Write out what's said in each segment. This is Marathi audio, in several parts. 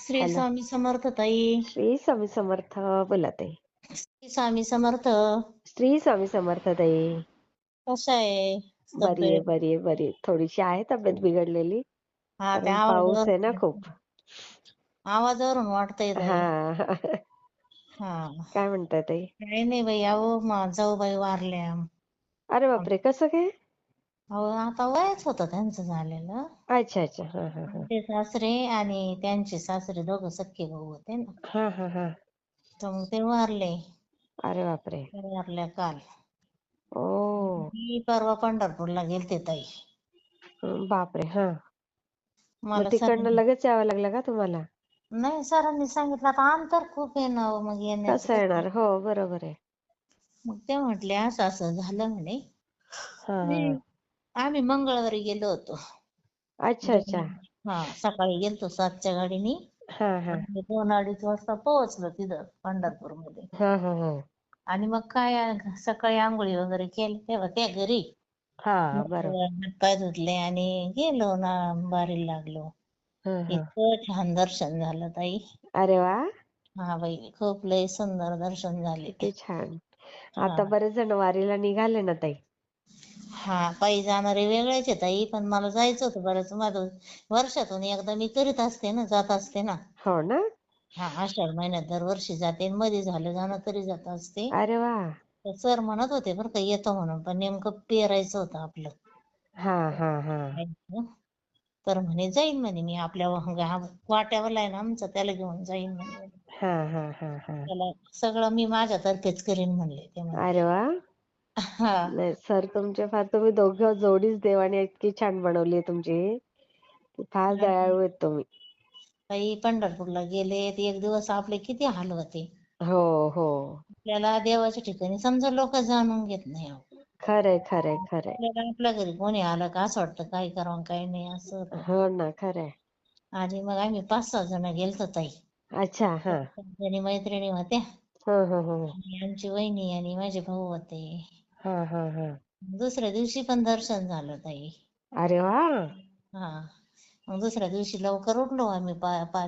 श्री हॅलो. स्वामी समर्थ ताई. श्री स्वामी समर्थ. बोला ताई. श्री स्वामी समर्थ. श्री स्वामी समर्थ ताई. कशा आहे बरी आहे, तब्येत? बरी आहे, बरी आहे. थोडीशी आहे तब्येत बिघडलेली, हा, त्या कारण पाऊस आहे ना खूप. आवाजावरून वाटतंय ताई. हा. हा, काय म्हणताय ताई? काही नाही बाई. अहो जाऊबाई वारल्या. अरे बापरे, कसं काय? अहो आता वयच होतं त्यांचं झालेलं. अच्छा अच्छा. हा हा हा. ते सासरे आणि त्यांचे सासरे दोघं सख्खे भाऊ होते ना, हा हा हा. तर मग ते वारले. अरे बापरे. ते वारल्या काल. ओ. मी परवा पंढरपूरला गेलते ताई. बापरे. हा. मग मला तिकडनं सरांनी लगेच यावं लागलं का तुम्हाला? नाही, सरांनी सांगितलं आता अंतर खूप आहे ना, मग येण्याचं कसं कसं. येणार? हो, बरोबर आहे. मग ते म्हटले असं असं झालं म्हणे. हा हा. मी आम्ही मंगळवारी गेलो होतो. अच्छा अच्छा. सकाळी गेलतो 7च्या गाडीनी. हा हा. आणि 2-2:30 वाजता पोहोचलो तिथं पंढरपूरमध्ये. हा हा हा. आणि मग काय सकाळी आंघोळी वगैरे केली तेव्हा त्या घरी. हा, मग बरोबर. हातपाय धुतले आणि गेलो ना, बारीला लागलो. हा हा. इतकं छान दर्शन झालं ताई. अरे वा. हा बाई, खूप लय सुंदर दर्शन झाले. किती छान. हा आता बरेच जण वारीला निघाले ना ताई. हा, पायी जाणारे वेगळेच आहे ताई, पण मला जायचं होतं बरंच. माझं वर्षातून एकदा मी करीत असते ना, जात असते ना. हो ना. हा, आषाढ महिन्यात दरवर्षी जाते. मध्ये झालं जाणं तरी जात असते. अरे वा. तर सर म्हणत होते बरं का येतो म्हणून, पण नेमकं पेरायचं होतं आपलं. हा हा हा. तर म्हणे जाईन म्हणे, मी आपल्या वाट्यावरला आहे ना आमचं, त्याला घेऊन जाईन म्हणे. हा हा हा हा. त्याला सगळं मी माझ्यातर्फेच करीन म्हणले ते म्हणले. अरे वा. हा, नाही सर, तुम्ही दोघं जोडीच देवाने इतकी छान बनवली तुमची. फार दयाळू आहेत तुम्ही. काही पंढरपूरला गेले ते एक दिवस आपले किती हाल होते. हो हो. आपल्याला देवाच्या ठिकाणी समजा लोक जाणून घेत नाही अहो. खरंय खरंय खरंय. आपल्याला आपल्या घरी कोणी आलं का असं वाटतं काय करावं काय नाही असं होतं. हो ना, खरंय. आणि मग आम्ही 5-6 जण गेलतो ताई. अच्छा. हा. 5 मैत्रिणी होत्या. हा हा हा. आणि आमची वहिनी आणि माझे भाऊ होते. हा हा हा. दुसऱ्या दिवशी पण दर्शन झालं ताई. अरे वा. हा, मग दुसऱ्या दिवशी लवकर उठलो आम्ही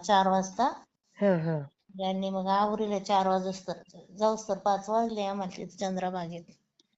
4 वाजता. हा हा. यांनी मग आवरीला 4 वाजता जाऊस तर 5 वाजले आम्हाला तिथे चंद्रभागेत.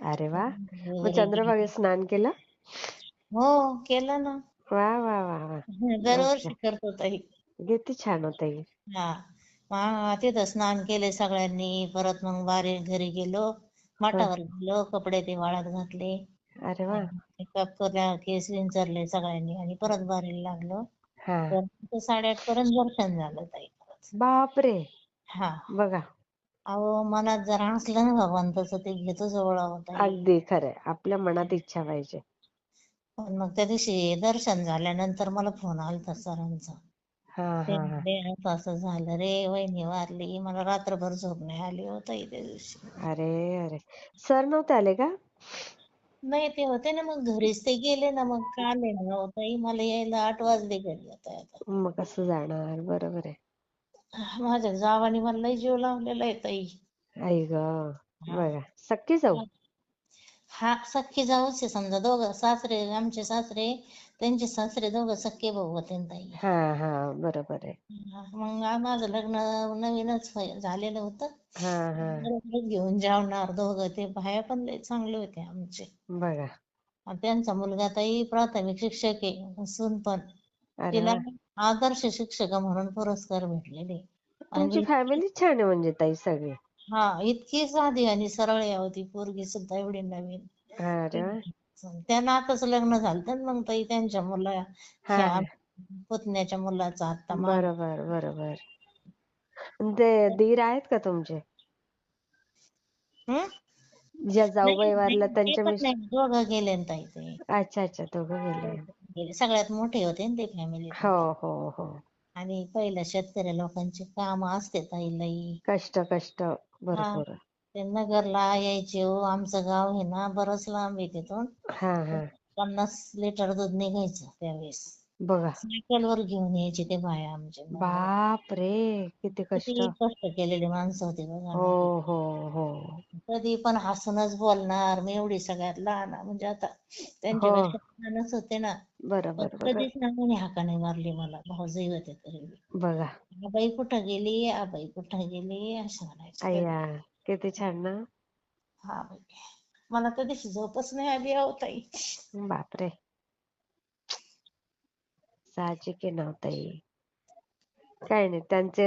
अरे वा. मग वगैरे चंद्रभागेत गेले. स्नान केलं? हो, केलं ना. वा वा वा वा. मस्त. दरवर्षी करतो ताई. किती छान होत. हा, मग तिथं स्नान केले सगळ्यांनी. परत मग घरी गेलो. हा. मठावर गेलो, कपडे ते वाळत घातले. अरे वा. मेकअप केला, केस विंचरले सगळ्यांनी आणि परत बारीला लागलो. हा. तर 8:30 पर्यंत दर्शन झालं ताई. बापरे. हा, बघा. अहो मनात जर असलं ना भगवंताचं, ते घेतो जवळ अहो ताई. अगदी खरंय. आपल्या मनात इच्छा पाहिजे. पण मग त्या दिवशी दर्शन झाल्यानंतर मला फोन आलता सरांचा. हा ते हा हा. म्हणे असं झालं रे, वहिनी वारली. मला रात्रभर झोप नाही आली हो ताई त्या दिवशी. अरे अरे. सर नव्हते आले का? नाही, ते होते ना, मग घरीच ते गेले ना. मग काल आहे ना ताई, मला यायला 8 वाजले घरी आता. मग कसं जाणार? बरोबर आहे. माझ्या जावाने मला लय जीव लावलेला आहे ताई. आई ग. हा, बघा, सख्खी जाऊ. हा, सख्खे जाऊच आहे समजा. दोघं सासरे, आमचे सासरे, त्यांचे सासरे दोघं सख्खे भाऊ होते ना ताई. हा हा, बरोबर आहे. मग माझं लग्न नवीनच झालेलं होतं. हा हा. बरोबर घेऊन जेवणार दोघं. ते बाया पण लय चांगले होते आमचे. बघा. आणि त्यांचा मुलगा ताई प्राथमिक शिक्षक आहे, सून पण. अरे तिला वा. आदर्श शिक्षका म्हणून पुरस्कार भेटलेले. तुमची आणि फॅमिली छान आहे म्हणजे ताई सगळी. हा, इतकी साधी आणि सरळ आहे ती पोरगी सुद्धा, एवढी नवीन. अरे वा. त्यांना आताच लग्न झालं मग ताई त्यांच्या हा ह्या हा. पुतण्याच्या मुलाचा आता माग. बरोबर बरोबर. ते दीर आहेत का तुमचे? हं? ज्या नाही जाऊबाई नाही, वारल्या ते त्यांच्या पण नाही, दोघं गेले ना ताई ते. अच्छा अच्छा, दोघं गेले. गेले. सगळ्यात मोठे होते ना ते फॅमिलीतले. हो हो हो. आणि पहिल्या शेतकरी लोकांची काम असते ताई लई. कष्ट कष्ट हा, भरपूर. ते नगरला यायचे हो. आमचं गाव आहे ना बरंच लांब आहे तिथून. हा हा. 50 लिटर दूध निघायचं त्यावेळेस. बघा. सायकलवर घेऊन यायचे ते बाया आमचे नवरे. बाप रे, किती कष्ट. किती कष्ट केलेले माणसं होते बघा हो ना ते. हो हो कधी पण हसूनच बोलणार. मी एवढी सगळ्यात लहान म्हणजे आता हो. त्यांच्यापेक्षा लहानच होते ना. पण बरोबर बरोबर. कधीच ना कोणी हाका नाही मारली मला. भाऊजाई होते तरी बी. बघा. आबाई कुठं गेली, आबाई कुठं गेली असं म्हणायचे कधी. अय्या, किती छान ना. हा बाई. मला त्या दिवशी झोपच नाही आली अहो ताई. बापरे, साहजिक आहे ना ताई. काय नाही, त्यांचे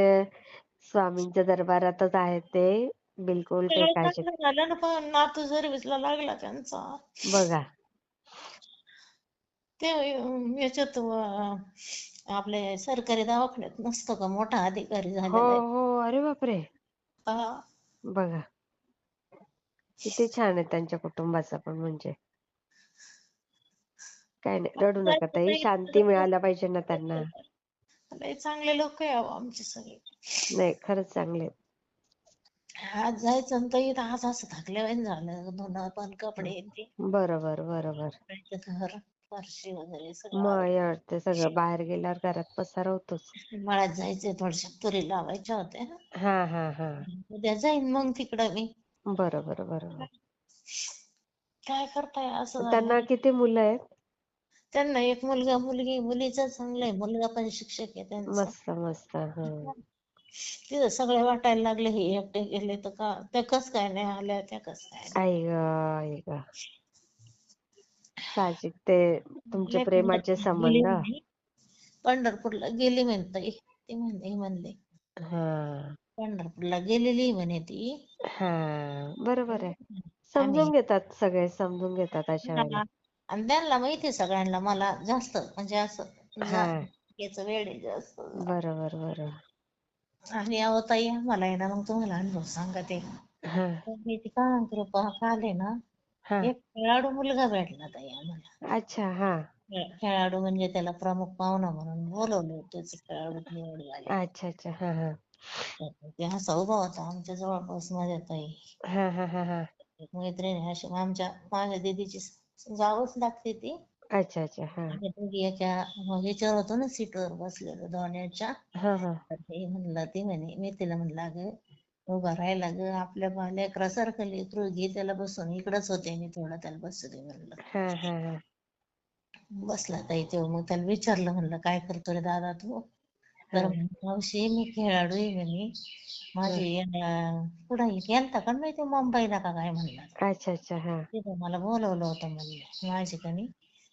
स्वामींच्या दरबारातच आहेत ते. बिलकुल काही सगळं काळजी. चांगलं झालं ना पण नातू सर्व्हिसला लागला त्यांचा. बघा. ते याच्यात आपले सरकारी दवाखान्यात नसतो का मोठा अधिकारी हो झालेला आहे. हो, अरे बापरे. हा. बघा, किती छान आहे त्यांच्या कुटुंबाचं पण. म्हणजे काय नाही, रडू नका जायचं ताई, ताई, शांती मिळायला पाहिजे ना त्यांना. लय चांगले लोक आहे अहो आमचे सगळे. नाही, खरंच चांगले आहेत. आज जायचं ना ताई, तर आज असं थकल्यावानी झालं. धुणं पण कपडे ते बरोबर बरोबर. करायचं, घर फरशी वगैरे सगळं मग आवरून. ते सगळं बाहेर गेल्यावर घरात पसारा होतोच. मळ्यात जायचंय, थोड्याशा तुरी लावायच्या होत्या. हा हा हा. उद्या जाईन मग तिकडं मी. बरोबर बरोबर. काय करताय असं त्यांना झालं. किती मुलं आहेत? त्यांना एक मुलगा मुलगी. मुलीचं चांगलंय, मुलगा पण शिक्षक आहे त्यांचा. मस्त मस्त. हा. तिथं सगळे वाटायला लागले हे एकटे गेले तर का त्या कस काय नाही आल्या, त्या कस काय नाही. आई ग आई ग. साहजिक, ते तुमचे लय प्रेमाचे पंढरपूरला गेली संबंध. म्हणे. पंढरपूरला गेली म्हणताय ते म्हणले हा पंढरपूरला गेलेली म्हणे ती. हा, बरोबर आहे. आम्ही समजून घेतात सगळे, समजून घेतात अशा वेळेला. हा. आणि त्यांना माहिती आहे सगळ्यांना मला जास्त म्हणजे असं हा, याच वेळ आहे जास्त. बरोबर बरोबर. आणि अहो ताई मला आहे ना, मग तुम्हाला अनुभव सांगते. हा मी ती काय कृपा काल आहे ना, हा. एक खेळाडू मुलगा भेटला ताई आम्हाला. अच्छा. हा. खेळाडू म्हणजे त्याला प्रमुख पाहुणा म्हणून बोलवलं होतं. खेळाडू निवड झाले. अच्छा अच्छा. हा हा ते असा उभा होता आमच्या जवळपास माझ्या ताई. हा हा हा हा. एक मैत्रीण अशी माझ्या दीदीची जावच लागते ती. अच्छा अच्छा. हा आम्ही दोघी एका ह्याच्यावर होतो ना, सीटवर बसलेलो दोन्हीच्या. हा हा. तर ते म्हणलं, ती म्हणे, मी तिला म्हणलं अगं उभा राहायला ग, आपल्या लेकरासारखं लेकरू घे त्याला बसून. इकडंच होते मी, थोडं त्याला बसू दे म्हणलं. हा हा हा. बसला ताई तो. मग त्याला विचारलं, म्हणलं काय करतो रे दादा तू. हा तर मावशी मी खेळाडू आहे म्हणे. हा. माझी कुठं गेलता का माहिती मुंबईला का काय म्हणला. अच्छा अच्छा. हा. तिथं मला बोलवलं होतं म्हणलं. माझी कणी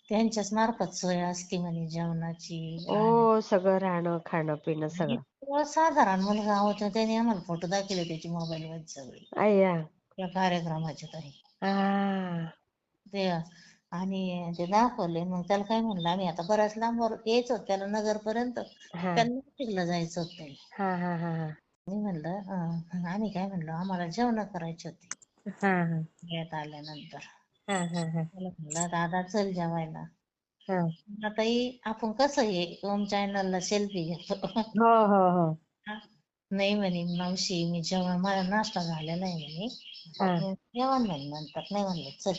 त्यांच्याच मार्फत सोय असते म्हणे जेवणाची. ओ, सगळं राहणं खाणं पिणं आणि सगळं. तो साधारण मुलगा होता, त्याने आम्हाला फोटो दाखवले त्याची मोबाईल मध्ये सगळे अय्या. त्या कार्यक्रमाचे ताई. हा. ते आणि ते दाखवले. मग त्याला काय म्हणलं, आम्ही आता बऱ्याच लांबवर यायचो त्याला नगर पर्यंत. हा त्यांना नाशिकला जायचं होतं. हा हा हा हा. मी म्हणलं आम्ही काय म्हणलो, आम्हाला जेवण करायची होती हा हा वेळात आल्यानंतर. हा हा हा. मला म्हणलं दादा चल जेवायला. हा. ताई आपण कसं हे ओम चॅनलला सेल्फी घेतो. हो हो हो. नाही म्हणे मावशी मी जेवण, माझा नाश्ता झालेला आहे म्हणे. हा आपण जेवण म्हणे नंतर. नाही म्हणलं चल.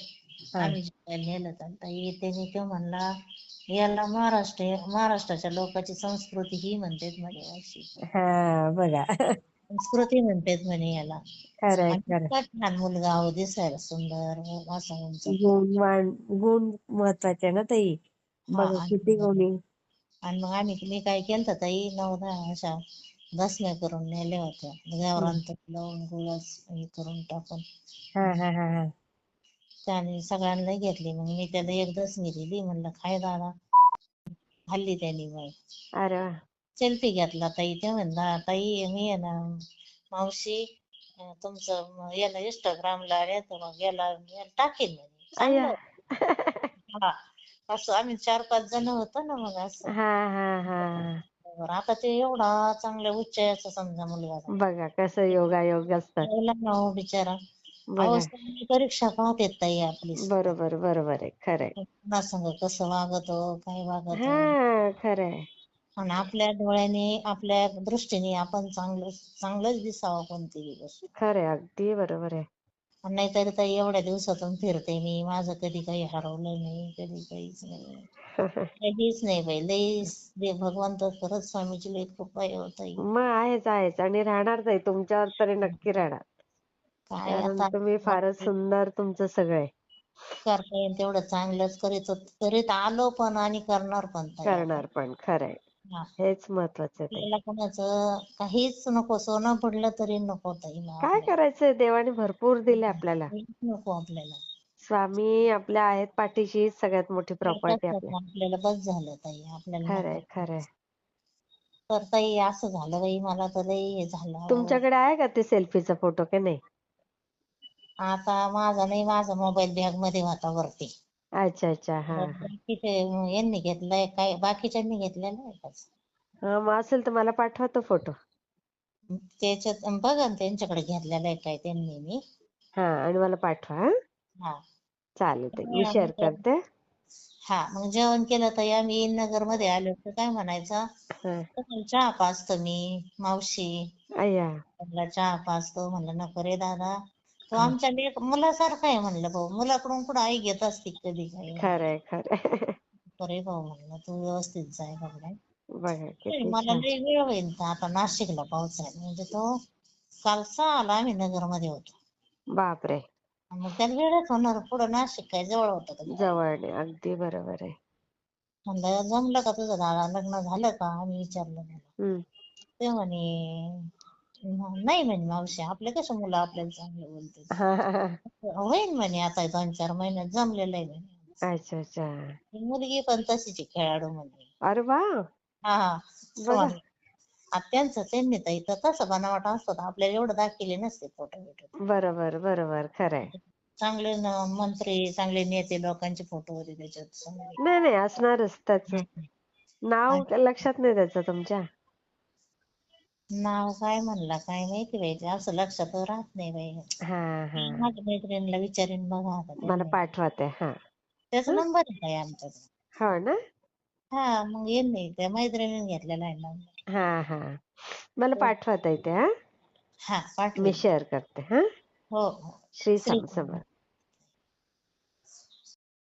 हा आम्ही जेवायला नेलं तर ताई त्याने तो म्हणला, याला महाराष्ट्राच्या लोकांची संस्कृती ही म्हणतात म्हणे अशी. हा. बघा. संस्कृती म्हणतात म्हणे याला. खरंय आणि खरंय. इतका छान मुलगा अहो, दिसायला सुंदर असा उंच. गुण महत्वाचे ना ताई. हा. बघा किती गुणी. आणि मग मी काय केलं ताई, 9-10 अशा दसम्या करून नेल्या होत्या. गावरान तूप लावून गुळच हे करून टाकून. हा हा हा हा. त्याने सगळ्यांना घेतली. मग मी त्याला एक दसमी दिली. म्हणलं खाय दादा. खाल्ली त्याने मग. अरे वा. सेल्फी घेतला ताई. ते म्हणला ताई मी आहे ना मावशी तुमचं याला इंस्टाग्रामला याला टाकेल म्हणे. अय्या. चांगलं. हा. असं आम्ही 4-5 जण होतो ना मग असं. हा हा हा. आता ते एवढा चांगल्या उच्च याचा समजा मुलगा झाला. बघा कसं योगायोग असतात. जेवला ना हो बिचारा. अहो बघा. सगळी परीक्षा पाहतेत ताई आपली सुद्धा. बरोबर बरोबर आहे. खरंय. कुणासंग कसं वागतो, काय वागतो. हा, खरंय. आणि आपल्या डोळ्याने, आपल्या दृष्टीने आपण चांगलंच दिसावं कोणतीही गोष्ट. खरंय, अगदी बरोबर आहे. नाहीतरी ताई एवढ्या दिवसातून फिरते मी, माझं कधी काही हरवलं नाही, कधी काहीच नाही, काहीच नाही बाई. लई भगवंत खरंच स्वामीची लई कृपा आहे हो ताई. मग आहेच आहेच आणि राहणार ताई तुमच्यावर तरी नक्की राहणार. काय कारण आता तुम्ही फारच सुंदर तुमचं सगळं आहे. करता येईल तेवढं चांगलंच करीत आलो पण आणि करणार पण ताई आता. करणार पण खरंय. हा. हेच महत्वाचं आहे ताई. आपल्याला कोणाचं काहीच नको, सोनं पडलं तरी नको ताई मग काय आपल्याला. करायचंय देवाने भरपूर दिले आपल्याला. काहीच नको आपल्याला. स्वामी आपल्या आहेत पाठीशी सगळ्यात मोठी प्रॉपर्टी आपल्या. आपल्याला बस झालं ताई, आपल्याला खरंय नको. खरंय. तर ताई असं झालं बाई, मला तर लई हे झालं अहो. तुमच्याकडे आहे का ते सेल्फीचा फोटो की नाही? आता माझा नाही, माझा मोबाईल बॅग मध्ये होता वरती. अच्छा अच्छा हा हा. बाकीचे यांनी घेतलाय काय, बाकीच्यांनी घेतलेला आहे का? हा मग असेल तर मला पाठवा तो फोटो. त्याच्यात बघा ना त्यांच्याकडे घेतलेला आहे काय त्यांनी. मी हा आणि मला पाठवा. हा हा चालेल ताई, मी हा, शेअर करते. मग जेवण केलं ताई आम्ही नगर मध्ये आलो तर काय म्हणायचा, हा. चहा पाचतो मी मावशी, अय्या. म्हणलं चहा पाचतो. म्हणलं नको रे दादा, तो हा. आमच्या मुलासारखा आहे. म्हणलं भाऊ, मुलाकडून कुठं आई घेत असते कधी काही. खरंय खरंय. अरे भाऊ म्हणलं तू व्यवस्थित जाय म्हणलं. बघा किती मला छान. लई वेळ होईल का आता नाशिकला पोहोचायला, म्हणजे तो कालचा आला, आम्ही नगर मध्ये होतो. बापरे. मग त्याला वेळच होणार, पुढं नाशिक काय जवळ होतं का जायला. जवळ नाही, अगदी बरोबर आहे. म्हणलं जमलं का तुझं दादा, लग्न झालं का आम्ही विचारलं त्याला. हम्म. ते म्हणे नाही म्हणे मावशी, आपले कसे मुलं आपल्याला चांगले बोलते. हा हा हा. होईल म्हणे आता 2-4 महिन्यात जमलेलं आहे म्हणे. अच्छा अच्छा. मुलगी पण तशीच आहे, खेळाडू म्हणे. अरे वा. हा बघा. सोन त्यांनी तर इथं कसं बनावट असतं, आपल्याला एवढं दाखिले नसते फोटो बिटो. बरोबर बरोबर खरंय. चांगले मंत्री, चांगले नेते लोकांचे फोटो होते त्याच्यात चांगले. नाही नाही असणारच त्याच. हम्म. नाव आणि लक्षात नाही त्याचं तुमच्या? नाव काय म्हणला काय माहिती बाई, ते असं लक्षात राहत नाही बाई. हा हा. माझ्या मैत्रिणीला विचारीन बघा आता मला त्यांनी. पाठवा ते. हा. त्याचा हं? नंबर आहे काय आमच्याकडे. हो ना. मग यांनी त्या मैत्रिणीने घेतलेला आहे नंबर. हा हा. मला पाठवा ताई ते. हा हा मी पाठवेल. शेअर करते. हा. हो हो. श्री श्री स्वामी समर्थ.